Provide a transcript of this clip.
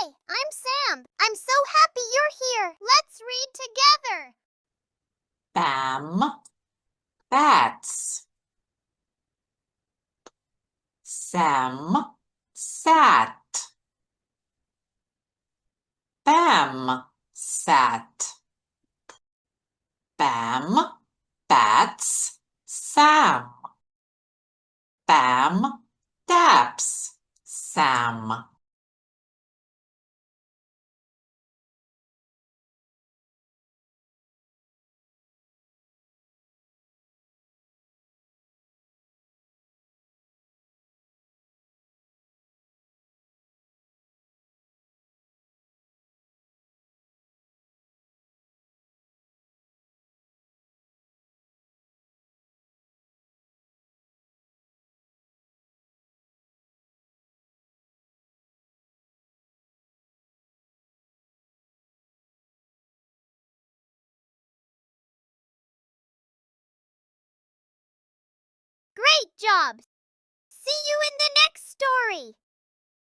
Hi, I'm Sam. I'm so happy you're here. Let's read together. Pam, bats. Sam, sat. Pam, sat. Pam, bats, Sam. Pam, taps, Sam. Great job. See you in the next story.